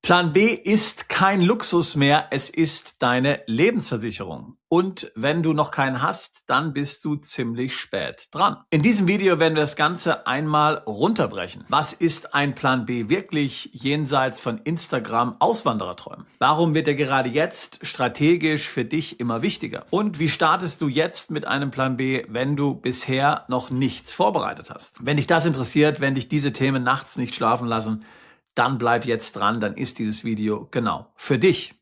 Plan B ist kein Luxus mehr, es ist deine Lebensversicherung. Und wenn du noch keinen hast, dann bist du ziemlich spät dran. In diesem Video werden wir das Ganze einmal runterbrechen. Was ist ein Plan B wirklich jenseits von Instagram-Auswandererträumen? Warum wird er gerade jetzt strategisch für dich immer wichtiger? Und wie startest du jetzt mit einem Plan B, wenn du bisher noch nichts vorbereitet hast? Wenn dich das interessiert, wenn dich diese Themen nachts nicht schlafen lassen, dann bleib jetzt dran, dann ist dieses Video genau für dich.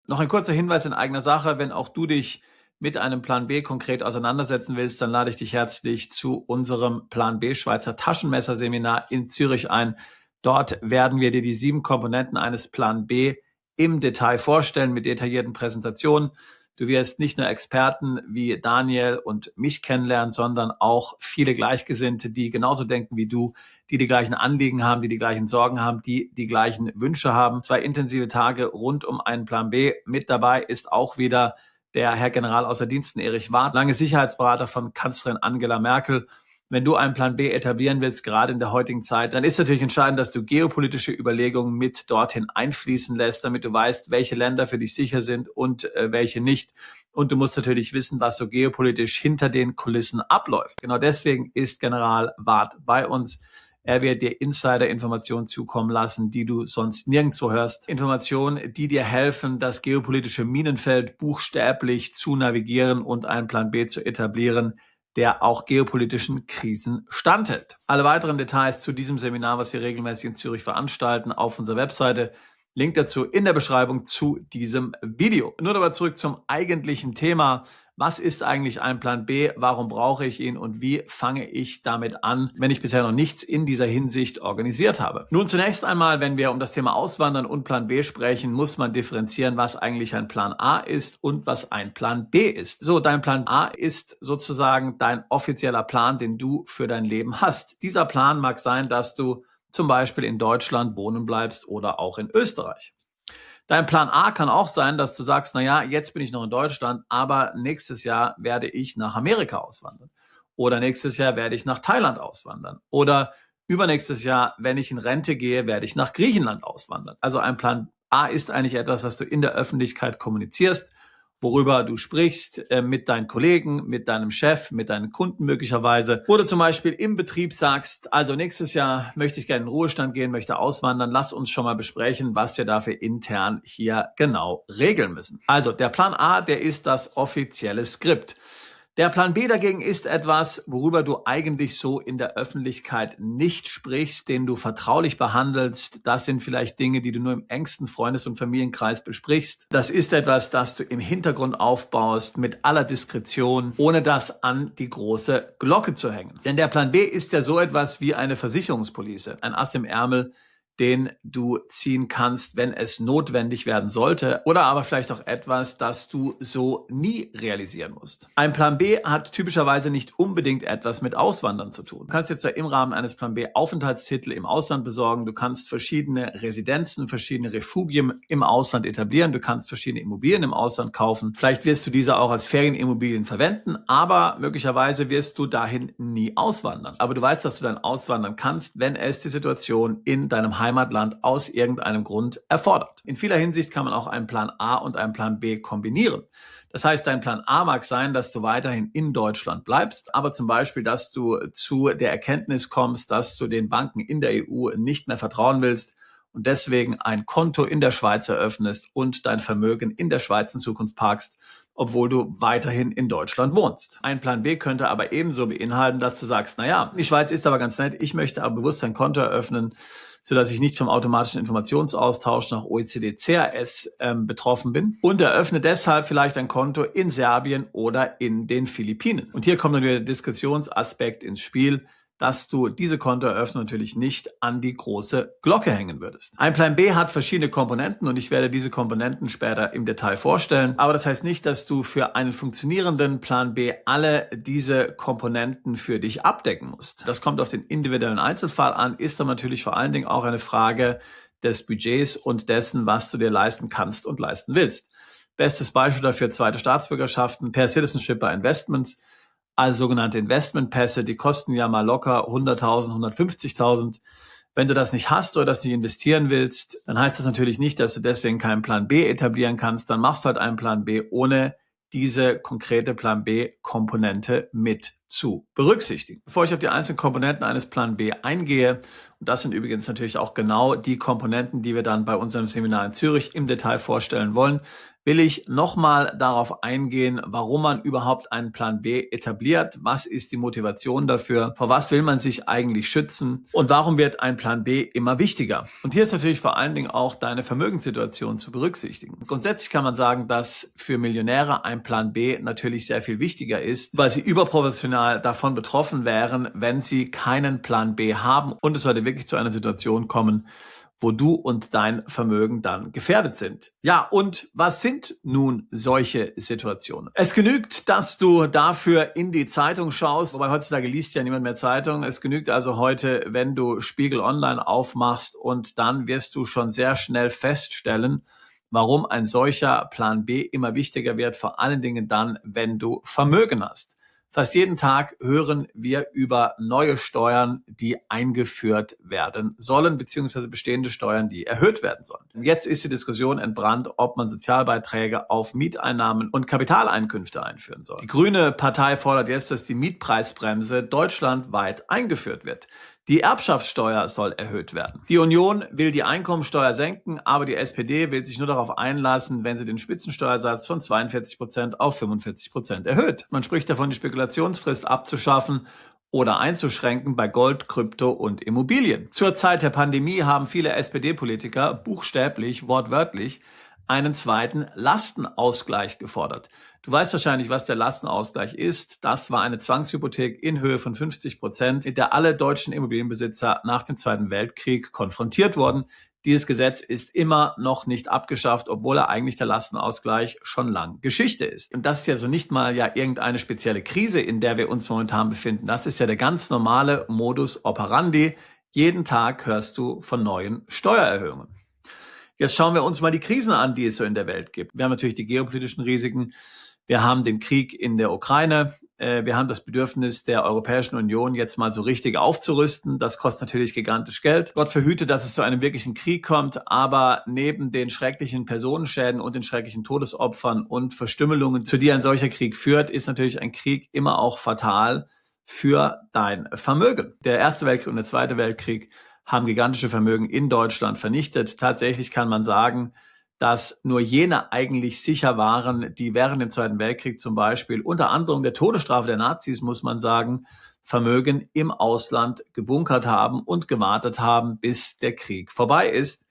Noch ein kurzer Hinweis in eigener Sache, wenn auch du dich mit einem Plan B konkret auseinandersetzen willst, dann lade ich dich herzlich zu unserem Plan B Schweizer Taschenmesser-Seminar in Zürich ein. Dort werden wir dir die 7 Komponenten eines Plan B im Detail vorstellen mit detaillierten Präsentationen. Du wirst nicht nur Experten wie Daniel und mich kennenlernen, sondern auch viele Gleichgesinnte, die genauso denken wie du, die gleichen Anliegen haben, die gleichen Sorgen haben, die gleichen Wünsche haben. 2 intensive Tage rund um einen Plan B. Mit dabei ist auch wieder der Herr General außer Diensten Erich Warth, lange Sicherheitsberater von Kanzlerin Angela Merkel. Wenn du einen Plan B etablieren willst, gerade in der heutigen Zeit, dann ist natürlich entscheidend, dass du geopolitische Überlegungen mit dorthin einfließen lässt, damit du weißt, welche Länder für dich sicher sind und welche nicht. Und du musst natürlich wissen, was so geopolitisch hinter den Kulissen abläuft. Genau deswegen ist General Warth bei uns. Er wird dir Insider-Informationen zukommen lassen, die du sonst nirgendwo hörst. Informationen, die dir helfen, das geopolitische Minenfeld buchstäblich zu navigieren und einen Plan B zu etablieren, der auch geopolitischen Krisen standhält. Alle weiteren Details zu diesem Seminar, was wir regelmäßig in Zürich veranstalten, auf unserer Webseite. Link dazu in der Beschreibung zu diesem Video. Nur aber zurück zum eigentlichen Thema. Was ist eigentlich ein Plan B? Warum brauche ich ihn? Und wie fange ich damit an, wenn ich bisher noch nichts in dieser Hinsicht organisiert habe? Nun zunächst einmal, wenn wir um das Thema Auswandern und Plan B sprechen, muss man differenzieren, was eigentlich ein Plan A ist und was ein Plan B ist. So, dein Plan A ist sozusagen dein offizieller Plan, den du für dein Leben hast. Dieser Plan mag sein, dass du zum Beispiel in Deutschland wohnen bleibst oder auch in Österreich. Dein Plan A kann auch sein, dass du sagst, naja, jetzt bin ich noch in Deutschland, aber nächstes Jahr werde ich nach Amerika auswandern. Oder nächstes Jahr werde ich nach Thailand auswandern. Oder übernächstes Jahr, wenn ich in Rente gehe, werde ich nach Griechenland auswandern. Also ein Plan A ist eigentlich etwas, das du in der Öffentlichkeit kommunizierst, worüber du sprichst mit deinen Kollegen, mit deinem Chef, mit deinen Kunden möglicherweise. Oder zum Beispiel im Betrieb sagst, also nächstes Jahr möchte ich gerne in den Ruhestand gehen, möchte auswandern. Lass uns schon mal besprechen, was wir dafür intern hier genau regeln müssen. Also der Plan A, der ist das offizielle Skript. Der Plan B dagegen ist etwas, worüber du eigentlich so in der Öffentlichkeit nicht sprichst, den du vertraulich behandelst. Das sind vielleicht Dinge, die du nur im engsten Freundes- und Familienkreis besprichst. Das ist etwas, das du im Hintergrund aufbaust, mit aller Diskretion, ohne das an die große Glocke zu hängen. Denn der Plan B ist ja so etwas wie eine Versicherungspolice, ein Ass im Ärmel, den du ziehen kannst, wenn es notwendig werden sollte, oder aber vielleicht auch etwas, das du so nie realisieren musst. Ein Plan B hat typischerweise nicht unbedingt etwas mit Auswandern zu tun. Du kannst jetzt ja im Rahmen eines Plan B Aufenthaltstitel im Ausland besorgen, du kannst verschiedene Residenzen, verschiedene Refugien im Ausland etablieren, du kannst verschiedene Immobilien im Ausland kaufen. Vielleicht wirst du diese auch als Ferienimmobilien verwenden, aber möglicherweise wirst du dahin nie auswandern. Aber du weißt, dass du dann auswandern kannst, wenn es die Situation in deinem Heimatland aus irgendeinem Grund erfordert. In vieler Hinsicht kann man auch einen Plan A und einen Plan B kombinieren. Das heißt, dein Plan A mag sein, dass du weiterhin in Deutschland bleibst, aber zum Beispiel, dass du zu der Erkenntnis kommst, dass du den Banken in der EU nicht mehr vertrauen willst und deswegen ein Konto in der Schweiz eröffnest und dein Vermögen in der Schweiz in Zukunft parkst, obwohl du weiterhin in Deutschland wohnst. Ein Plan B könnte aber ebenso beinhalten, dass du sagst, naja, die Schweiz ist aber ganz nett, ich möchte aber bewusst ein Konto eröffnen, sodass ich nicht vom automatischen Informationsaustausch nach OECD-CAS betroffen bin und eröffne deshalb vielleicht ein Konto in Serbien oder in den Philippinen. Und hier kommt dann wieder der Diskretionsaspekt ins Spiel, dass du diese Kontoeröffnung natürlich nicht an die große Glocke hängen würdest. Ein Plan B hat verschiedene Komponenten und ich werde diese Komponenten später im Detail vorstellen. Aber das heißt nicht, dass du für einen funktionierenden Plan B alle diese Komponenten für dich abdecken musst. Das kommt auf den individuellen Einzelfall an, ist aber natürlich vor allen Dingen auch eine Frage des Budgets und dessen, was du dir leisten kannst und leisten willst. Bestes Beispiel dafür: zweite Staatsbürgerschaften per Citizenship by Investments. Also sogenannte Investmentpässe, die kosten ja mal locker 100.000, 150.000. Wenn du das nicht hast oder das nicht investieren willst, dann heißt das natürlich nicht, dass du deswegen keinen Plan B etablieren kannst. Dann machst du halt einen Plan B, ohne diese konkrete Plan B-Komponente mit zu berücksichtigen. Bevor ich auf die einzelnen Komponenten eines Plan B eingehe, und das sind übrigens natürlich auch genau die Komponenten, die wir dann bei unserem Seminar in Zürich im Detail vorstellen wollen, will ich nochmal darauf eingehen, warum man überhaupt einen Plan B etabliert, was ist die Motivation dafür, vor was will man sich eigentlich schützen und warum wird ein Plan B immer wichtiger. Und hier ist natürlich vor allen Dingen auch deine Vermögenssituation zu berücksichtigen. Grundsätzlich kann man sagen, dass für Millionäre ein Plan B natürlich sehr viel wichtiger ist, weil sie überproportional davon betroffen wären, wenn sie keinen Plan B haben und es sollte wirklich zu einer Situation kommen, wo du und dein Vermögen dann gefährdet sind. Ja, und was sind nun solche Situationen? Es genügt, dass du dafür in die Zeitung schaust, wobei heutzutage liest ja niemand mehr Zeitung. Es genügt also heute, wenn du Spiegel Online aufmachst und dann wirst du schon sehr schnell feststellen, warum ein solcher Plan B immer wichtiger wird, vor allen Dingen dann, wenn du Vermögen hast. Fast jeden Tag hören wir über neue Steuern, die eingeführt werden sollen, beziehungsweise bestehende Steuern, die erhöht werden sollen. Jetzt ist die Diskussion entbrannt, ob man Sozialbeiträge auf Mieteinnahmen und Kapitaleinkünfte einführen soll. Die Grüne Partei fordert jetzt, dass die Mietpreisbremse deutschlandweit eingeführt wird. Die Erbschaftssteuer soll erhöht werden. Die Union will die Einkommensteuer senken, aber die SPD will sich nur darauf einlassen, wenn sie den Spitzensteuersatz von 42% auf 45% erhöht. Man spricht davon, die Spekulationsfrist abzuschaffen oder einzuschränken bei Gold, Krypto und Immobilien. Zur Zeit der Pandemie haben viele SPD-Politiker buchstäblich, wortwörtlich, einen zweiten Lastenausgleich gefordert. Du weißt wahrscheinlich, was der Lastenausgleich ist. Das war eine Zwangshypothek in Höhe von 50%, mit der alle deutschen Immobilienbesitzer nach dem Zweiten Weltkrieg konfrontiert wurden. Dieses Gesetz ist immer noch nicht abgeschafft, obwohl eigentlich der Lastenausgleich schon lang Geschichte ist. Und das ist ja so nicht mal ja irgendeine spezielle Krise, in der wir uns momentan befinden. Das ist ja der ganz normale Modus operandi. Jeden Tag hörst du von neuen Steuererhöhungen. Jetzt schauen wir uns mal die Krisen an, die es so in der Welt gibt. Wir haben natürlich die geopolitischen Risiken. Wir haben den Krieg in der Ukraine. Wir haben das Bedürfnis der Europäischen Union, jetzt mal so richtig aufzurüsten. Das kostet natürlich gigantisch Geld. Gott verhüte, dass es zu einem wirklichen Krieg kommt. Aber neben den schrecklichen Personenschäden und den schrecklichen Todesopfern und Verstümmelungen, zu die ein solcher Krieg führt, ist natürlich ein Krieg immer auch fatal für dein Vermögen. Der Erste Weltkrieg und der Zweite Weltkrieg haben gigantische Vermögen in Deutschland vernichtet. Tatsächlich kann man sagen, dass nur jene eigentlich sicher waren, die während dem Zweiten Weltkrieg zum Beispiel unter anderem der Todesstrafe der Nazis, muss man sagen, Vermögen im Ausland gebunkert haben und gewartet haben, bis der Krieg vorbei ist.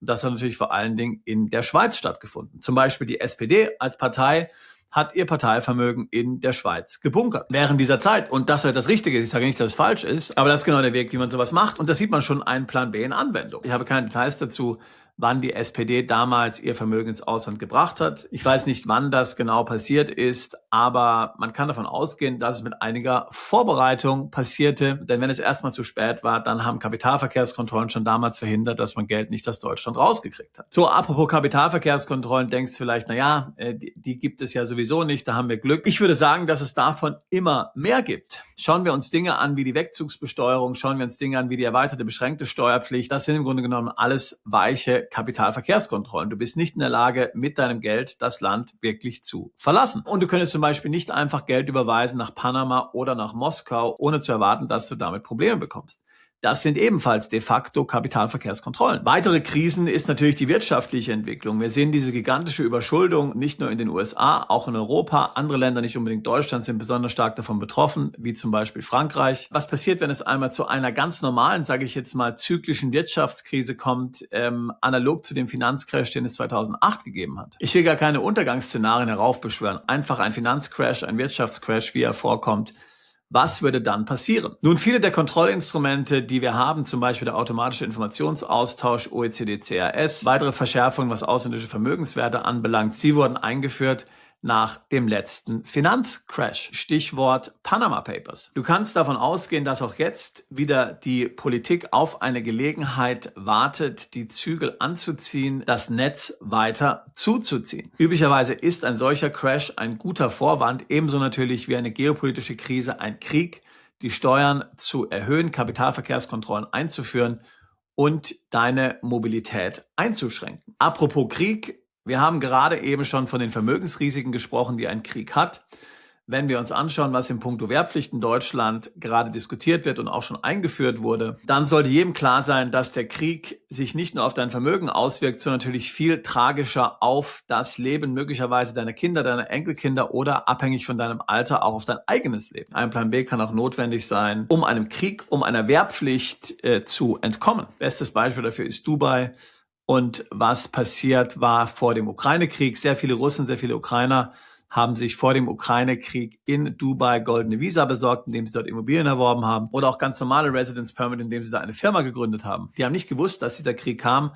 Und das hat natürlich vor allen Dingen in der Schweiz stattgefunden. Zum Beispiel die SPD als Partei hat ihr Parteivermögen in der Schweiz gebunkert. Während dieser Zeit. Und das ist das Richtige. Ich sage nicht, dass es falsch ist, aber das ist genau der Weg, wie man sowas macht. Und da sieht man schon einen Plan B in Anwendung. Ich habe keine Details dazu, wann die SPD damals ihr Vermögen ins Ausland gebracht hat. Ich weiß nicht, wann das genau passiert ist, aber man kann davon ausgehen, dass es mit einiger Vorbereitung passierte. Denn wenn es erstmal zu spät war, dann haben Kapitalverkehrskontrollen schon damals verhindert, dass man Geld nicht aus Deutschland rausgekriegt hat. So, apropos Kapitalverkehrskontrollen, denkst du vielleicht, die gibt es ja sowieso nicht, da haben wir Glück. Ich würde sagen, dass es davon immer mehr gibt. Schauen wir uns Dinge an wie die Wegzugsbesteuerung, schauen wir uns Dinge an wie die erweiterte beschränkte Steuerpflicht. Das sind im Grunde genommen alles weiche Kapitalverkehrskontrollen. Du bist nicht in der Lage, mit deinem Geld das Land wirklich zu verlassen. Und du könntest zum Beispiel nicht einfach Geld überweisen nach Panama oder nach Moskau, ohne zu erwarten, dass du damit Probleme bekommst. Das sind ebenfalls de facto Kapitalverkehrskontrollen. Weitere Krisen ist natürlich die wirtschaftliche Entwicklung. Wir sehen diese gigantische Überschuldung nicht nur in den USA, auch in Europa. Andere Länder, nicht unbedingt Deutschland, sind besonders stark davon betroffen, wie zum Beispiel Frankreich. Was passiert, wenn es einmal zu einer ganz normalen, sage ich jetzt mal, zyklischen Wirtschaftskrise kommt, analog zu dem Finanzcrash, den es 2008 gegeben hat? Ich will gar keine Untergangsszenarien heraufbeschwören. Einfach ein Finanzcrash, ein Wirtschaftscrash, wie er vorkommt. Was würde dann passieren? Nun, viele der Kontrollinstrumente, die wir haben, zum Beispiel der automatische Informationsaustausch, OECD CRS, weitere Verschärfungen, was ausländische Vermögenswerte anbelangt, sie wurden eingeführt nach dem letzten Finanzcrash. Stichwort Panama Papers. Du kannst davon ausgehen, dass auch jetzt wieder die Politik auf eine Gelegenheit wartet, die Zügel anzuziehen, das Netz weiter zuzuziehen. Üblicherweise ist ein solcher Crash ein guter Vorwand, ebenso natürlich wie eine geopolitische Krise, ein Krieg, die Steuern zu erhöhen, Kapitalverkehrskontrollen einzuführen und deine Mobilität einzuschränken. Apropos Krieg, wir haben gerade eben schon von den Vermögensrisiken gesprochen, die ein Krieg hat. Wenn wir uns anschauen, was in puncto Wehrpflicht in Deutschland gerade diskutiert wird und auch schon eingeführt wurde, dann sollte jedem klar sein, dass der Krieg sich nicht nur auf dein Vermögen auswirkt, sondern natürlich viel tragischer auf das Leben möglicherweise deiner Kinder, deiner Enkelkinder oder abhängig von deinem Alter auch auf dein eigenes Leben. Ein Plan B kann auch notwendig sein, um einem Krieg, um einer Wehrpflicht zu entkommen. Bestes Beispiel dafür ist Dubai. Und was passiert war vor dem Ukraine-Krieg. Sehr viele Russen, sehr viele Ukrainer haben sich vor dem Ukraine-Krieg in Dubai goldene Visa besorgt, indem sie dort Immobilien erworben haben, oder auch ganz normale Residence Permit, indem sie da eine Firma gegründet haben. Die haben nicht gewusst, dass dieser Krieg kam,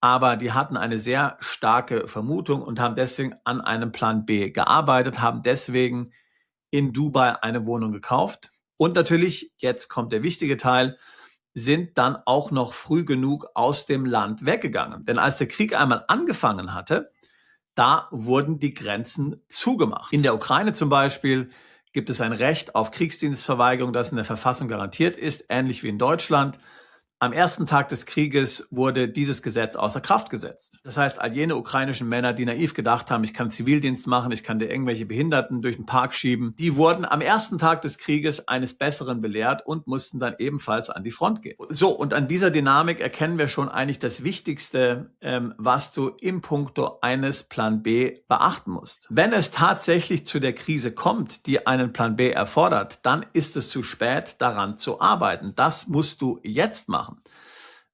aber die hatten eine sehr starke Vermutung und haben deswegen an einem Plan B gearbeitet, haben deswegen in Dubai eine Wohnung gekauft. Und natürlich, jetzt kommt der wichtige Teil, sind dann auch noch früh genug aus dem Land weggegangen. Denn als der Krieg einmal angefangen hatte, da wurden die Grenzen zugemacht. In der Ukraine zum Beispiel gibt es ein Recht auf Kriegsdienstverweigerung, das in der Verfassung garantiert ist, ähnlich wie in Deutschland. Am ersten Tag des Krieges wurde dieses Gesetz außer Kraft gesetzt. Das heißt, all jene ukrainischen Männer, die naiv gedacht haben, ich kann Zivildienst machen, ich kann dir irgendwelche Behinderten durch den Park schieben, die wurden am ersten Tag des Krieges eines Besseren belehrt und mussten dann ebenfalls an die Front gehen. So, und an dieser Dynamik erkennen wir schon eigentlich das Wichtigste, was du im Punkto eines Plan B beachten musst. Wenn es tatsächlich zu der Krise kommt, die einen Plan B erfordert, dann ist es zu spät, daran zu arbeiten. Das musst du jetzt machen.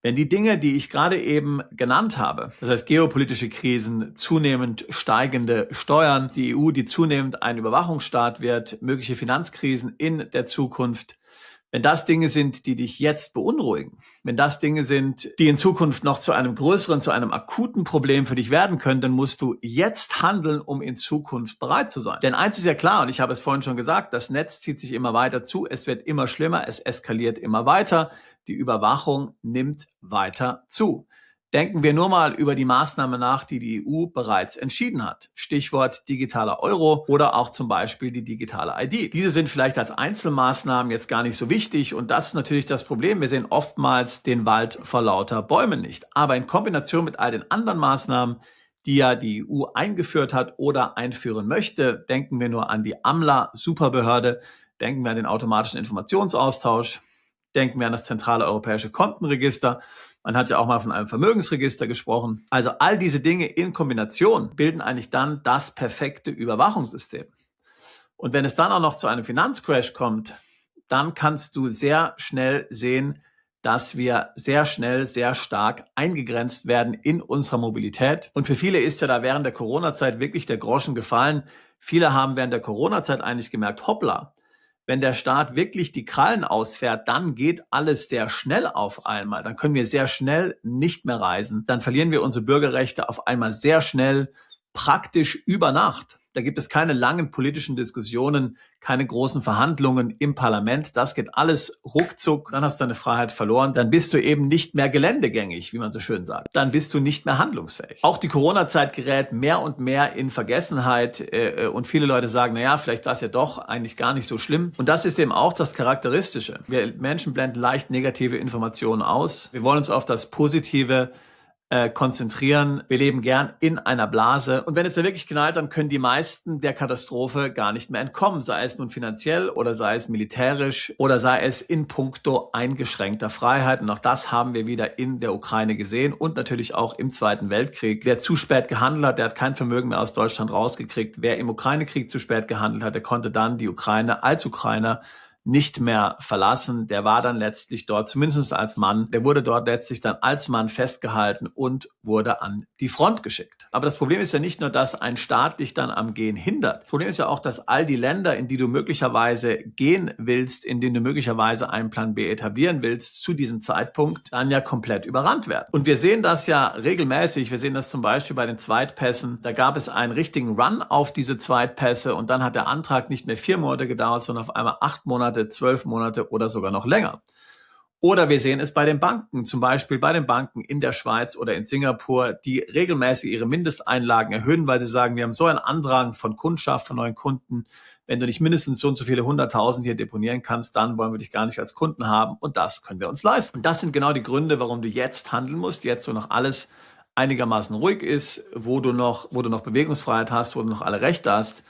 Wenn die Dinge, die ich gerade eben genannt habe, das heißt geopolitische Krisen, zunehmend steigende Steuern, die EU, die zunehmend ein Überwachungsstaat wird, mögliche Finanzkrisen in der Zukunft, wenn das Dinge sind, die dich jetzt beunruhigen, wenn das Dinge sind, die in Zukunft noch zu einem größeren, zu einem akuten Problem für dich werden können, dann musst du jetzt handeln, um in Zukunft bereit zu sein. Denn eins ist ja klar, und ich habe es vorhin schon gesagt, das Netz zieht sich immer weiter zu, es wird immer schlimmer, es eskaliert immer weiter. Die Überwachung nimmt weiter zu. Denken wir nur mal über die Maßnahme nach, die die EU bereits entschieden hat. Stichwort digitaler Euro oder auch zum Beispiel die digitale ID. Diese sind vielleicht als Einzelmaßnahmen jetzt gar nicht so wichtig und das ist natürlich das Problem. Wir sehen oftmals den Wald vor lauter Bäumen nicht. Aber in Kombination mit all den anderen Maßnahmen, die ja die EU eingeführt hat oder einführen möchte, denken wir nur an die AMLA-Superbehörde, denken wir an den automatischen Informationsaustausch, denken wir an das zentrale europäische Kontenregister. Man hat ja auch mal von einem Vermögensregister gesprochen. Also all diese Dinge in Kombination bilden eigentlich dann das perfekte Überwachungssystem. Und wenn es dann auch noch zu einem Finanzcrash kommt, dann kannst du sehr schnell sehen, dass wir sehr schnell, sehr stark eingegrenzt werden in unserer Mobilität. Und für viele ist ja da während der Corona-Zeit wirklich der Groschen gefallen. Viele haben während der Corona-Zeit eigentlich gemerkt, hoppla, wenn der Staat wirklich die Krallen ausfährt, dann geht alles sehr schnell auf einmal. Dann können wir sehr schnell nicht mehr reisen. Dann verlieren wir unsere Bürgerrechte auf einmal sehr schnell, praktisch über Nacht. Da gibt es keine langen politischen Diskussionen, keine großen Verhandlungen im Parlament. Das geht alles ruckzuck. Dann hast du deine Freiheit verloren. Dann bist du eben nicht mehr geländegängig, wie man so schön sagt. Dann bist du nicht mehr handlungsfähig. Auch die Corona-Zeit gerät mehr und mehr in Vergessenheit. Und viele Leute sagen, naja, vielleicht war es ja doch eigentlich gar nicht so schlimm. Und das ist eben auch das Charakteristische. Wir Menschen blenden leicht negative Informationen aus. Wir wollen uns auf das Positive konzentrieren. Wir leben gern in einer Blase. Und wenn es da wirklich knallt, dann können die meisten der Katastrophe gar nicht mehr entkommen. Sei es nun finanziell oder sei es militärisch oder sei es in puncto eingeschränkter Freiheit. Und auch das haben wir wieder in der Ukraine gesehen und natürlich auch im Zweiten Weltkrieg. Wer zu spät gehandelt hat, der hat kein Vermögen mehr aus Deutschland rausgekriegt. Wer im Ukraine-Krieg zu spät gehandelt hat, der konnte dann die Ukraine als Ukrainer nicht mehr verlassen. Der war dann letztlich dort, zumindest als Mann, der wurde dort letztlich dann als Mann festgehalten und wurde an die Front geschickt. Aber das Problem ist ja nicht nur, dass ein Staat dich dann am Gehen hindert. Das Problem ist ja auch, dass all die Länder, in die du möglicherweise gehen willst, in denen du möglicherweise einen Plan B etablieren willst, zu diesem Zeitpunkt dann ja komplett überrannt werden. Und wir sehen das ja regelmäßig. Wir sehen das zum Beispiel bei den Zweitpässen. Da gab es einen richtigen Run auf diese Zweitpässe und dann hat der Antrag nicht mehr 4 Monate gedauert, sondern auf einmal 8 Monate, 12 Monate oder sogar noch länger. Oder wir sehen es bei den Banken, zum Beispiel bei den Banken in der Schweiz oder in Singapur, die regelmäßig ihre Mindesteinlagen erhöhen, weil sie sagen, wir haben so einen Andrang von Kundschaft, von neuen Kunden. Wenn du nicht mindestens so und so viele 100.000 hier deponieren kannst, dann wollen wir dich gar nicht als Kunden haben und das können wir uns leisten. Und das sind genau die Gründe, warum du jetzt handeln musst, jetzt wo noch alles einigermaßen ruhig ist, wo du noch Bewegungsfreiheit hast, wo du noch alle Rechte hast,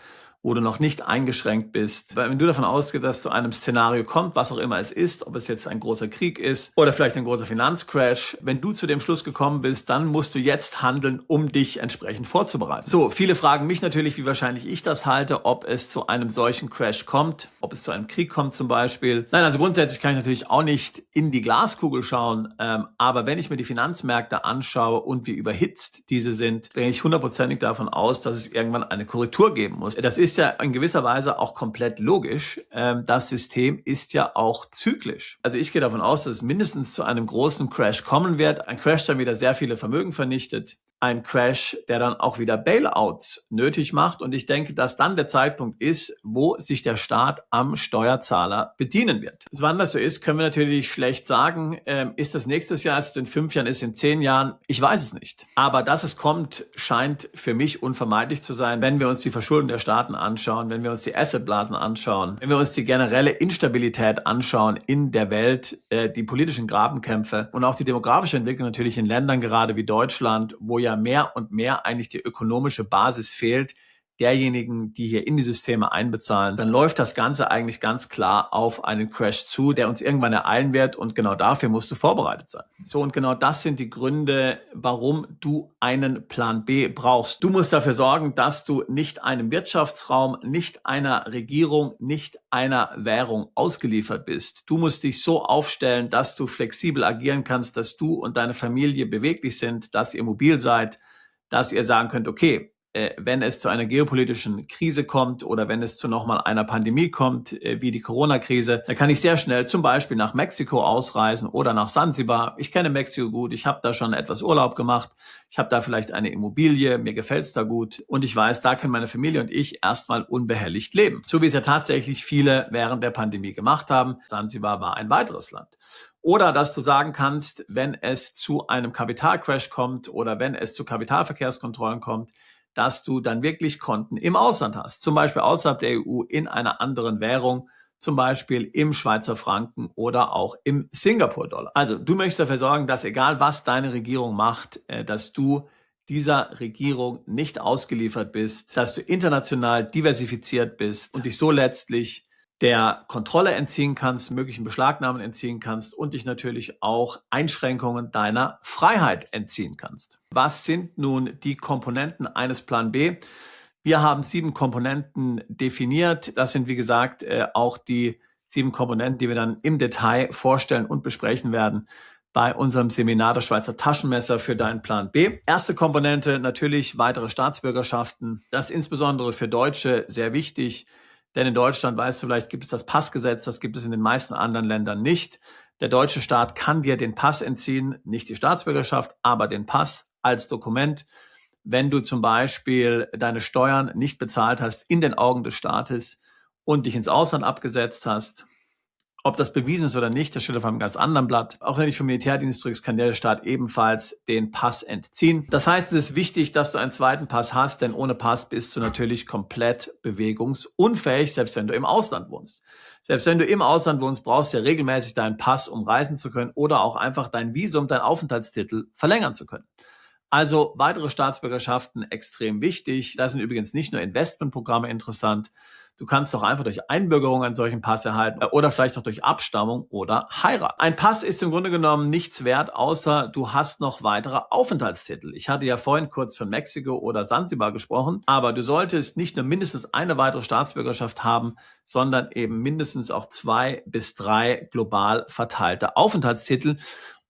wo du noch nicht eingeschränkt bist. Weil wenn du davon ausgehst, dass zu einem Szenario kommt, was auch immer es ist, ob es jetzt ein großer Krieg ist oder vielleicht ein großer Finanzcrash, wenn du zu dem Schluss gekommen bist, dann musst du jetzt handeln, um dich entsprechend vorzubereiten. So, viele fragen mich natürlich, wie wahrscheinlich ich das halte, ob es zu einem solchen Crash kommt, ob es zu einem Krieg kommt zum Beispiel. Nein, also grundsätzlich kann ich natürlich auch nicht in die Glaskugel schauen, aber wenn ich mir die Finanzmärkte anschaue und wie überhitzt diese sind, gehe ich hundertprozentig davon aus, dass es irgendwann eine Korrektur geben muss. Das ist ja in gewisser Weise auch komplett logisch. Das System ist ja auch zyklisch. Also ich gehe davon aus, dass es mindestens zu einem großen Crash kommen wird. Ein Crash, der wieder sehr viele Vermögen vernichtet. Ein Crash, der dann auch wieder Bailouts nötig macht. Und ich denke, dass dann der Zeitpunkt ist, wo sich der Staat am Steuerzahler bedienen wird. Wann das so ist, können wir natürlich schlecht sagen. Ist das nächstes Jahr, ist es in 5 Jahren, ist es in 10 Jahren? Ich weiß es nicht. Aber dass es kommt, scheint für mich unvermeidlich zu sein, wenn wir uns die Verschuldung der Staaten anschauen, wenn wir uns die Assetblasen anschauen, wenn wir uns die generelle Instabilität anschauen in der Welt, die politischen Grabenkämpfe und auch die demografische Entwicklung natürlich in Ländern gerade wie Deutschland, wo ja mehr und mehr eigentlich die ökonomische Basis fehlt, derjenigen, die hier in die Systeme einbezahlen, dann läuft das Ganze eigentlich ganz klar auf einen Crash zu, der uns irgendwann ereilen wird und genau dafür musst du vorbereitet sein. So, und genau das sind die Gründe, warum du einen Plan B brauchst. Du musst dafür sorgen, dass du nicht einem Wirtschaftsraum, nicht einer Regierung, nicht einer Währung ausgeliefert bist. Du musst dich so aufstellen, dass du flexibel agieren kannst, dass du und deine Familie beweglich sind, dass ihr mobil seid, dass ihr sagen könnt, okay, wenn es zu einer geopolitischen Krise kommt oder wenn es zu nochmal einer Pandemie kommt, wie die Corona-Krise, dann kann ich sehr schnell zum Beispiel nach Mexiko ausreisen oder nach Sansibar. Ich kenne Mexiko gut, ich habe da schon etwas Urlaub gemacht, ich habe da vielleicht eine Immobilie, mir gefällt's da gut und ich weiß, da können meine Familie und ich erstmal unbehelligt leben. So wie es ja tatsächlich viele während der Pandemie gemacht haben. Sansibar war ein weiteres Land. Oder dass du sagen kannst, wenn es zu einem Kapitalcrash kommt oder wenn es zu Kapitalverkehrskontrollen kommt, dass du dann wirklich Konten im Ausland hast, zum Beispiel außerhalb der EU in einer anderen Währung, zum Beispiel im Schweizer Franken oder auch im Singapur-Dollar. Also du möchtest dafür sorgen, dass egal was deine Regierung macht, dass du dieser Regierung nicht ausgeliefert bist, dass du international diversifiziert bist und dich so letztlich der Kontrolle entziehen kannst, möglichen Beschlagnahmen entziehen kannst und dich natürlich auch Einschränkungen deiner Freiheit entziehen kannst. Was sind nun die Komponenten eines Plan B? Wir haben 7 Komponenten definiert. Das sind, wie gesagt, auch die 7 Komponenten, die wir dann im Detail vorstellen und besprechen werden bei unserem Seminar Das Schweizer Taschenmesser für deinen Plan B. Erste Komponente, natürlich weitere Staatsbürgerschaften. Das ist insbesondere für Deutsche sehr wichtig. Denn in Deutschland, weißt du, vielleicht gibt es das Passgesetz, das gibt es in den meisten anderen Ländern nicht. Der deutsche Staat kann dir den Pass entziehen, nicht die Staatsbürgerschaft, aber den Pass als Dokument, wenn du zum Beispiel deine Steuern nicht bezahlt hast in den Augen des Staates und dich ins Ausland abgesetzt hast. Ob das bewiesen ist oder nicht, das steht auf einem ganz anderen Blatt. Auch wenn du dich vom Militärdienst drückst, kann der Staat ebenfalls den Pass entziehen. Das heißt, es ist wichtig, dass du einen zweiten Pass hast, denn ohne Pass bist du natürlich komplett bewegungsunfähig, selbst wenn du im Ausland wohnst. Selbst wenn du im Ausland wohnst, brauchst du ja regelmäßig deinen Pass, um reisen zu können oder auch einfach dein Visum, dein Aufenthaltstitel verlängern zu können. Also weitere Staatsbürgerschaften extrem wichtig. Da sind übrigens nicht nur Investmentprogramme interessant. Du kannst doch einfach durch Einbürgerung einen solchen Pass erhalten oder vielleicht auch durch Abstammung oder Heirat. Ein Pass ist im Grunde genommen nichts wert, außer du hast noch weitere Aufenthaltstitel. Ich hatte ja vorhin kurz von Mexiko oder Sansibar gesprochen, aber du solltest nicht nur mindestens eine weitere Staatsbürgerschaft haben, sondern eben mindestens auch 2 bis 3 global verteilte Aufenthaltstitel.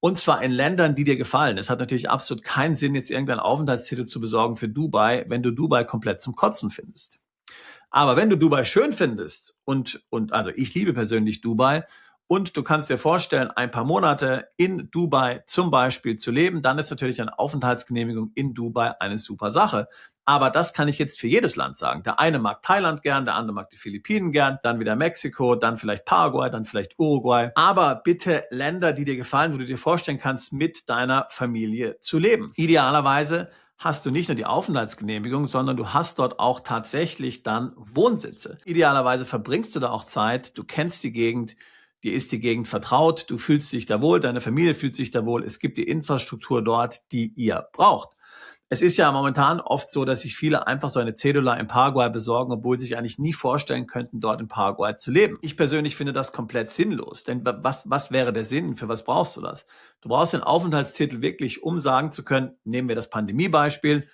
Und zwar in Ländern, die dir gefallen. Es hat natürlich absolut keinen Sinn, jetzt irgendeinen Aufenthaltstitel zu besorgen für Dubai, wenn du Dubai komplett zum Kotzen findest. Aber wenn du Dubai schön findest und also ich liebe persönlich Dubai und du kannst dir vorstellen, ein paar Monate in Dubai zum Beispiel zu leben, dann ist natürlich eine Aufenthaltsgenehmigung in Dubai eine super Sache. Aber das kann ich jetzt für jedes Land sagen. Der eine mag Thailand gern, der andere mag die Philippinen gern, dann wieder Mexiko, dann vielleicht Paraguay, dann vielleicht Uruguay. Aber bitte Länder, die dir gefallen, wo du dir vorstellen kannst, mit deiner Familie zu leben. Idealerweise hast du nicht nur die Aufenthaltsgenehmigung, sondern du hast dort auch tatsächlich dann Wohnsitze. Idealerweise verbringst du da auch Zeit, du kennst die Gegend, dir ist die Gegend vertraut, du fühlst dich da wohl, deine Familie fühlt sich da wohl, es gibt die Infrastruktur dort, die ihr braucht. Es ist ja momentan oft so, dass sich viele einfach so eine Cedula in Paraguay besorgen, obwohl sie sich eigentlich nie vorstellen könnten, dort in Paraguay zu leben. Ich persönlich finde das komplett sinnlos, denn was wäre der Sinn? Für was brauchst du das? Du brauchst den Aufenthaltstitel wirklich, um sagen zu können, nehmen wir das Pandemiebeispiel,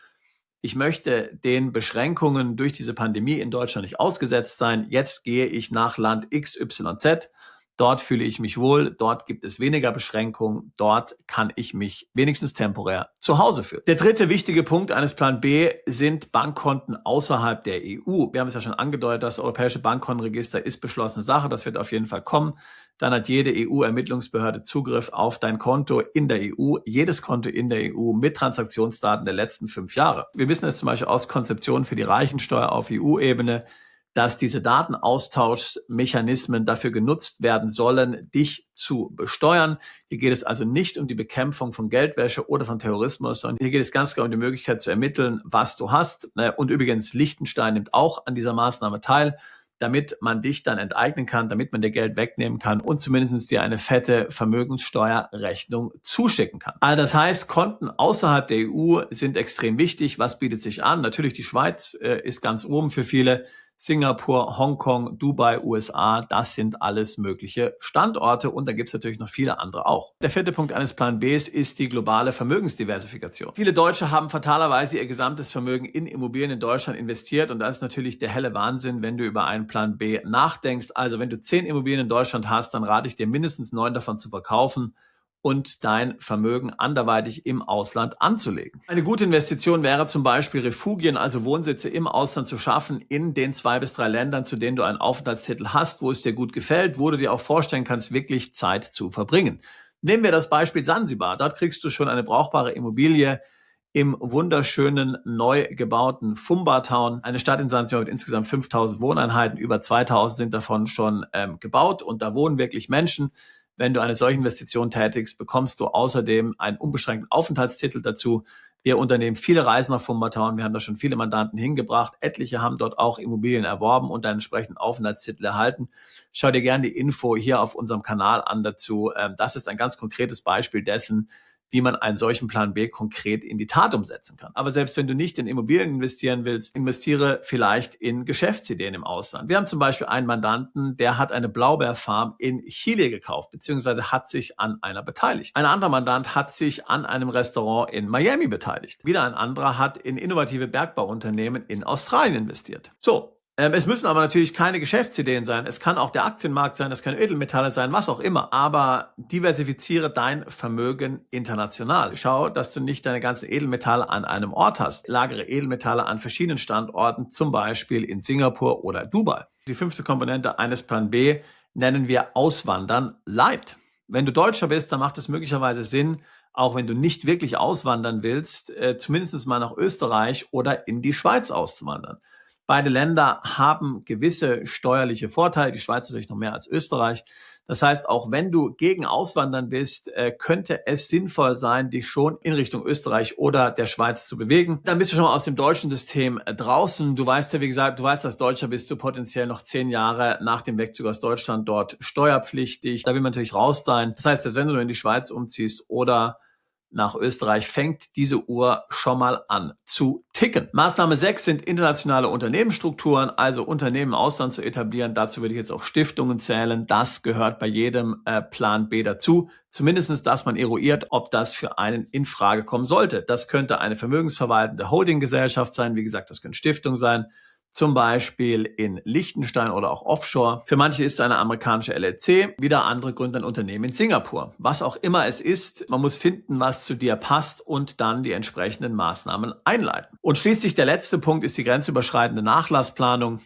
ich möchte den Beschränkungen durch diese Pandemie in Deutschland nicht ausgesetzt sein, jetzt gehe ich nach Land XYZ, dort fühle ich mich wohl, dort gibt es weniger Beschränkungen, dort kann ich mich wenigstens temporär zu Hause fühlen. Der dritte wichtige Punkt eines Plan B sind Bankkonten außerhalb der EU. Wir haben es ja schon angedeutet, das Europäische Bankkontenregister ist beschlossene Sache, das wird auf jeden Fall kommen. Dann hat jede EU-Ermittlungsbehörde Zugriff auf dein Konto in der EU, jedes Konto in der EU mit Transaktionsdaten der letzten 5 Jahre. Wir wissen es zum Beispiel aus Konzeptionen für die Reichensteuer auf EU-Ebene, dass diese Datenaustauschmechanismen dafür genutzt werden sollen, dich zu besteuern. Hier geht es also nicht um die Bekämpfung von Geldwäsche oder von Terrorismus, sondern hier geht es ganz klar um die Möglichkeit zu ermitteln, was du hast. Und übrigens, Liechtenstein nimmt auch an dieser Maßnahme teil, damit man dich dann enteignen kann, damit man dir Geld wegnehmen kann und zumindest dir eine fette Vermögenssteuerrechnung zuschicken kann. Also das heißt, Konten außerhalb der EU sind extrem wichtig. Was bietet sich an? Natürlich die Schweiz ist ganz oben für viele. Singapur, Hongkong, Dubai, USA, das sind alles mögliche Standorte und da gibt es natürlich noch viele andere auch. Der vierte Punkt eines Plan Bs ist die globale Vermögensdiversifikation. Viele Deutsche haben fatalerweise ihr gesamtes Vermögen in Immobilien in Deutschland investiert und das ist natürlich der helle Wahnsinn, wenn du über einen Plan B nachdenkst. Also wenn du 10 Immobilien in Deutschland hast, dann rate ich dir mindestens 9 davon zu verkaufen und dein Vermögen anderweitig im Ausland anzulegen. Eine gute Investition wäre zum Beispiel Refugien, also Wohnsitze im Ausland zu schaffen, in den 2 bis 3 Ländern, zu denen du einen Aufenthaltstitel hast, wo es dir gut gefällt, wo du dir auch vorstellen kannst, wirklich Zeit zu verbringen. Nehmen wir das Beispiel Sansibar. Dort kriegst du schon eine brauchbare Immobilie im wunderschönen, neu gebauten Fumba Town. Eine Stadt in Sansibar mit insgesamt 5000 Wohneinheiten, über 2000 sind davon schon gebaut und da wohnen wirklich Menschen. Wenn du eine solche Investition tätigst, bekommst du außerdem einen unbeschränkten Aufenthaltstitel dazu. Wir unternehmen viele Reisen nach Fumba Town. Wir haben da schon viele Mandanten hingebracht. Etliche haben dort auch Immobilien erworben und einen entsprechenden Aufenthaltstitel erhalten. Schau dir gerne die Info hier auf unserem Kanal an dazu. Das ist ein ganz konkretes Beispiel dessen, wie man einen solchen Plan B konkret in die Tat umsetzen kann. Aber selbst wenn du nicht in Immobilien investieren willst, investiere vielleicht in Geschäftsideen im Ausland. Wir haben zum Beispiel einen Mandanten, der hat eine Blaubeerfarm in Chile gekauft, beziehungsweise hat sich an einer beteiligt. Ein anderer Mandant hat sich an einem Restaurant in Miami beteiligt. Wieder ein anderer hat in innovative Bergbauunternehmen in Australien investiert. So. Es müssen aber natürlich keine Geschäftsideen sein. Es kann auch der Aktienmarkt sein, es können Edelmetalle sein, was auch immer. Aber diversifiziere dein Vermögen international. Schau, dass du nicht deine ganzen Edelmetalle an einem Ort hast. Lagere Edelmetalle an verschiedenen Standorten, zum Beispiel in Singapur oder Dubai. Die 5. Komponente eines Plan B nennen wir Auswandern Light. Wenn du Deutscher bist, dann macht es möglicherweise Sinn, auch wenn du nicht wirklich auswandern willst, zumindest mal nach Österreich oder in die Schweiz auszuwandern. Beide Länder haben gewisse steuerliche Vorteile, die Schweiz natürlich noch mehr als Österreich. Das heißt, auch wenn du gegen Auswandern bist, könnte es sinnvoll sein, dich schon in Richtung Österreich oder der Schweiz zu bewegen. Dann bist du schon mal aus dem deutschen System draußen. Du weißt ja, wie gesagt, du weißt, als Deutscher bist du potenziell noch 10 Jahre nach dem Wegzug aus Deutschland dort steuerpflichtig. Da will man natürlich raus sein. Das heißt, selbst wenn du in die Schweiz umziehst oder nach Österreich, fängt diese Uhr schon mal an zu ticken. Maßnahme 6 sind internationale Unternehmensstrukturen, also Unternehmen im Ausland zu etablieren. Dazu würde ich jetzt auch Stiftungen zählen. Das gehört bei jedem Plan B dazu. Zumindestens, dass man eruiert, ob das für einen in Frage kommen sollte. Das könnte eine vermögensverwaltende Holdinggesellschaft sein. Wie gesagt, das können Stiftungen sein. Zum Beispiel in Liechtenstein oder auch offshore. Für manche ist es eine amerikanische LLC, wieder andere gründen ein Unternehmen in Singapur. Was auch immer es ist, man muss finden, was zu dir passt und dann die entsprechenden Maßnahmen einleiten. Und schließlich der letzte Punkt ist die grenzüberschreitende Nachlassplanung.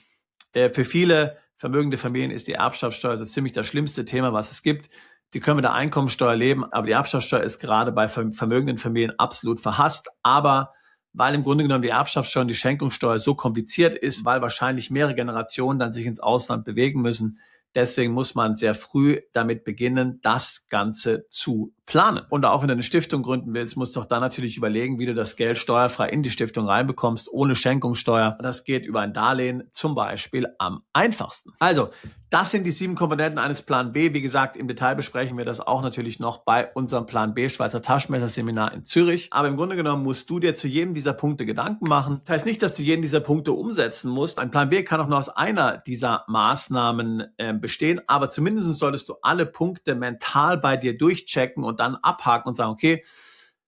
Für viele vermögende Familien ist die Erbschaftssteuer so ziemlich das schlimmste Thema, was es gibt. Die können mit der Einkommensteuer leben, aber die Erbschaftssteuer ist gerade bei vermögenden Familien absolut verhasst. Aber weil im Grunde genommen die Erbschaftssteuer und die Schenkungssteuer so kompliziert ist, weil wahrscheinlich mehrere Generationen dann sich ins Ausland bewegen müssen, deswegen muss man sehr früh damit beginnen, das Ganze zu planen. Und auch wenn du eine Stiftung gründen willst, musst du auch dann natürlich überlegen, wie du das Geld steuerfrei in die Stiftung reinbekommst, ohne Schenkungssteuer. Das geht über ein Darlehen zum Beispiel am einfachsten. Also, das sind die 7 Komponenten eines Plan B. Wie gesagt, im Detail besprechen wir das auch natürlich noch bei unserem Plan B Schweizer Taschenmesser-Seminar in Zürich. Aber im Grunde genommen musst du dir zu jedem dieser Punkte Gedanken machen. Das heißt nicht, dass du jeden dieser Punkte umsetzen musst. Ein Plan B kann auch nur aus einer dieser Maßnahmen bestehen, aber zumindest solltest du alle Punkte mental bei dir durchchecken und dann abhaken und sagen, okay,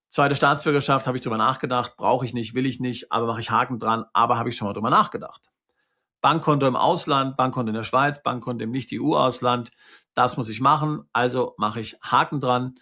zweite Staatsbürgerschaft, habe ich drüber nachgedacht, brauche ich nicht, will ich nicht, aber mache ich Haken dran, aber habe ich schon mal drüber nachgedacht. Bankkonto im Ausland, Bankkonto in der Schweiz, Bankkonto im Nicht-EU-Ausland, das muss ich machen, also mache ich Haken dran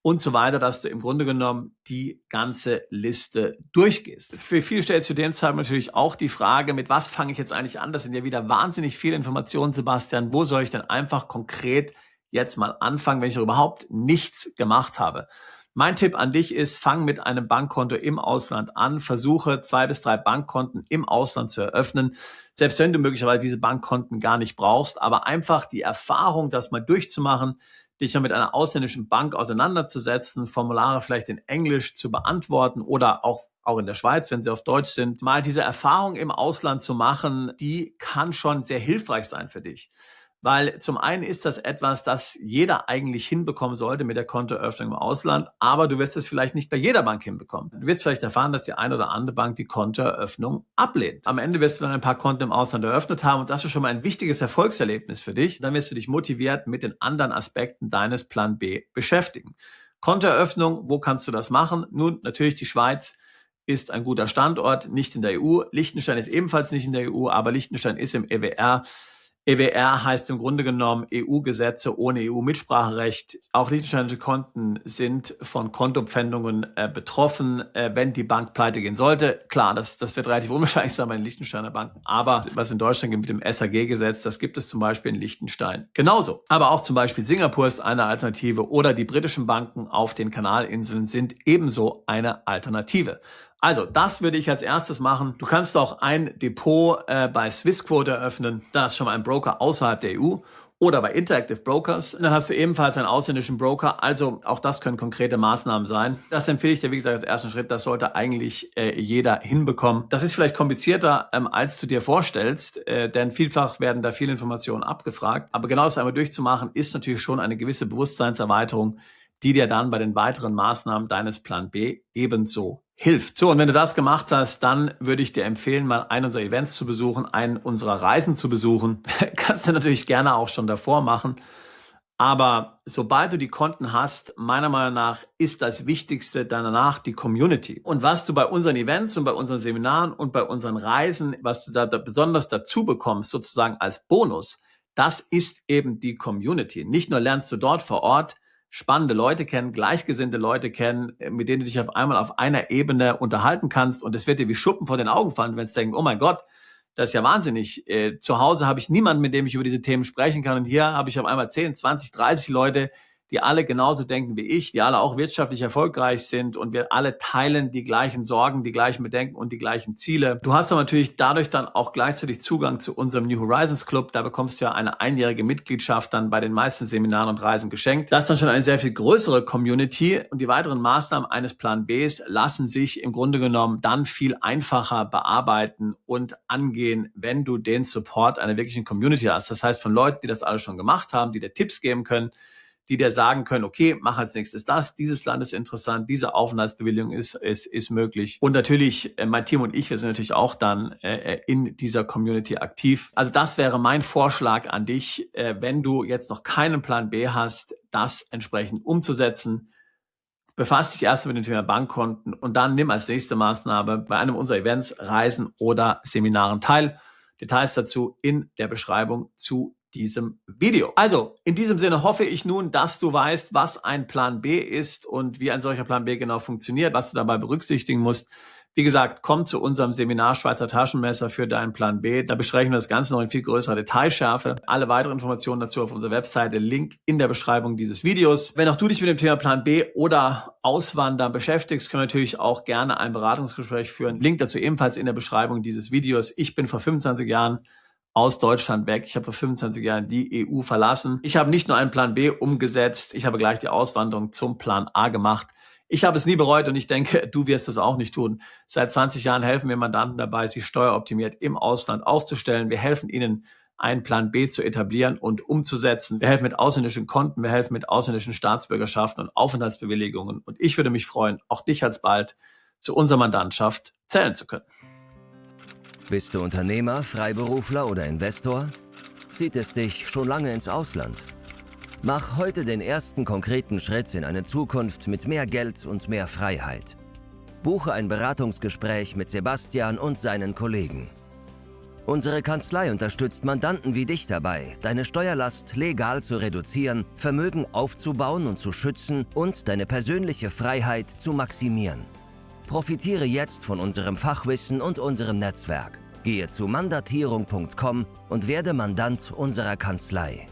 und so weiter, dass du im Grunde genommen die ganze Liste durchgehst. Für viele stellt zu dem Zeitpunkt natürlich auch die Frage, mit was fange ich jetzt eigentlich an? Das sind ja wieder wahnsinnig viele Informationen, Sebastian. Wo soll ich denn einfach konkret jetzt mal anfangen, wenn ich überhaupt nichts gemacht habe? Mein Tipp an dich ist, fang mit einem Bankkonto im Ausland an, versuche 2 bis 3 Bankkonten im Ausland zu eröffnen, selbst wenn du möglicherweise diese Bankkonten gar nicht brauchst, aber einfach die Erfahrung, das mal durchzumachen, dich mal mit einer ausländischen Bank auseinanderzusetzen, Formulare vielleicht in Englisch zu beantworten oder auch in der Schweiz, wenn sie auf Deutsch sind, mal diese Erfahrung im Ausland zu machen, die kann schon sehr hilfreich sein für dich. Weil zum einen ist das etwas, das jeder eigentlich hinbekommen sollte mit der Kontoeröffnung im Ausland, aber du wirst es vielleicht nicht bei jeder Bank hinbekommen. Du wirst vielleicht erfahren, dass die eine oder andere Bank die Kontoeröffnung ablehnt. Am Ende wirst du dann ein paar Konten im Ausland eröffnet haben und das ist schon mal ein wichtiges Erfolgserlebnis für dich. Dann wirst du dich motiviert mit den anderen Aspekten deines Plan B beschäftigen. Kontoeröffnung, wo kannst du das machen? Nun, natürlich die Schweiz ist ein guter Standort, nicht in der EU. Liechtenstein ist ebenfalls nicht in der EU, aber Liechtenstein ist im EWR. EWR heißt im Grunde genommen EU-Gesetze ohne EU-Mitspracherecht. Auch liechtensteinische Konten sind von Kontopfändungen betroffen, wenn die Bank pleite gehen sollte. Klar, das wird relativ unwahrscheinlich sein bei den Liechtensteiner Banken, aber was in Deutschland gibt mit dem SAG-Gesetz, das gibt es zum Beispiel in Liechtenstein genauso. Aber auch zum Beispiel Singapur ist eine Alternative oder die britischen Banken auf den Kanalinseln sind ebenso eine Alternative. Also, das würde ich als erstes machen. Du kannst auch ein Depot bei Swissquote eröffnen. Da ist schon mal ein Broker außerhalb der EU oder bei Interactive Brokers. Dann hast du ebenfalls einen ausländischen Broker. Also, auch das können konkrete Maßnahmen sein. Das empfehle ich dir, wie gesagt, als ersten Schritt. Das sollte eigentlich jeder hinbekommen. Das ist vielleicht komplizierter, als du dir vorstellst, denn vielfach werden da viele Informationen abgefragt. Aber genau das einmal durchzumachen, ist natürlich schon eine gewisse Bewusstseinserweiterung, die dir dann bei den weiteren Maßnahmen deines Plan B ebenso hilft. So, und wenn du das gemacht hast, dann würde ich dir empfehlen, mal einen unserer Events zu besuchen, einen unserer Reisen zu besuchen. Kannst du natürlich gerne auch schon davor machen. Aber sobald du die Konten hast, meiner Meinung nach, ist das Wichtigste danach die Community. Und was du bei unseren Events und bei unseren Seminaren und bei unseren Reisen, was du da besonders dazu bekommst, sozusagen als Bonus, das ist eben die Community. Nicht nur lernst du dort vor Ort spannende Leute kennen, gleichgesinnte Leute kennen, mit denen du dich auf einmal auf einer Ebene unterhalten kannst und es wird dir wie Schuppen vor den Augen fallen, wenn du denkst, oh mein Gott, das ist ja wahnsinnig. Zu Hause habe ich niemanden, mit dem ich über diese Themen sprechen kann und hier habe ich auf einmal 10, 20, 30 Leute, die alle genauso denken wie ich, die alle auch wirtschaftlich erfolgreich sind und wir alle teilen die gleichen Sorgen, die gleichen Bedenken und die gleichen Ziele. Du hast aber natürlich dadurch dann auch gleichzeitig Zugang zu unserem New Horizons Club. Da bekommst du ja eine einjährige Mitgliedschaft dann bei den meisten Seminaren und Reisen geschenkt. Das ist dann schon eine sehr viel größere Community und die weiteren Maßnahmen eines Plan Bs lassen sich im Grunde genommen dann viel einfacher bearbeiten und angehen, wenn du den Support einer wirklichen Community hast. Das heißt von Leuten, die das alles schon gemacht haben, die dir Tipps geben können, die dir sagen können, okay, mach als nächstes das, dieses Land ist interessant, diese Aufenthaltsbewilligung ist möglich. Und natürlich, mein Team und ich, wir sind natürlich auch dann in dieser Community aktiv. Also das wäre mein Vorschlag an dich, wenn du jetzt noch keinen Plan B hast, das entsprechend umzusetzen. Befass dich erst mit dem Thema Bankkonten und dann nimm als nächste Maßnahme bei einem unserer Events, Reisen oder Seminaren teil. Details dazu in der Beschreibung zu diesem Video. Also, in diesem Sinne hoffe ich nun, dass du weißt, was ein Plan B ist und wie ein solcher Plan B genau funktioniert, was du dabei berücksichtigen musst. Wie gesagt, komm zu unserem Seminar Schweizer Taschenmesser für deinen Plan B. Da besprechen wir das Ganze noch in viel größerer Detailschärfe. Alle weiteren Informationen dazu auf unserer Webseite, Link in der Beschreibung dieses Videos. Wenn auch du dich mit dem Thema Plan B oder Auswandern beschäftigst, können wir natürlich auch gerne ein Beratungsgespräch führen. Link dazu ebenfalls in der Beschreibung dieses Videos. Ich bin vor 25 Jahren aus Deutschland weg. Ich habe vor 25 Jahren die EU verlassen. Ich habe nicht nur einen Plan B umgesetzt, ich habe gleich die Auswanderung zum Plan A gemacht. Ich habe es nie bereut und ich denke, du wirst es auch nicht tun. Seit 20 Jahren helfen wir Mandanten dabei, sich steueroptimiert im Ausland aufzustellen. Wir helfen ihnen, einen Plan B zu etablieren und umzusetzen. Wir helfen mit ausländischen Konten, wir helfen mit ausländischen Staatsbürgerschaften und Aufenthaltsbewilligungen. Und ich würde mich freuen, auch dich alsbald zu unserer Mandantschaft zählen zu können. Bist du Unternehmer, Freiberufler oder Investor? Zieht es dich schon lange ins Ausland? Mach heute den ersten konkreten Schritt in eine Zukunft mit mehr Geld und mehr Freiheit. Buche ein Beratungsgespräch mit Sebastian und seinen Kollegen. Unsere Kanzlei unterstützt Mandanten wie dich dabei, deine Steuerlast legal zu reduzieren, Vermögen aufzubauen und zu schützen und deine persönliche Freiheit zu maximieren. Profitiere jetzt von unserem Fachwissen und unserem Netzwerk. Gehe zu mandatierung.com und werde Mandant unserer Kanzlei.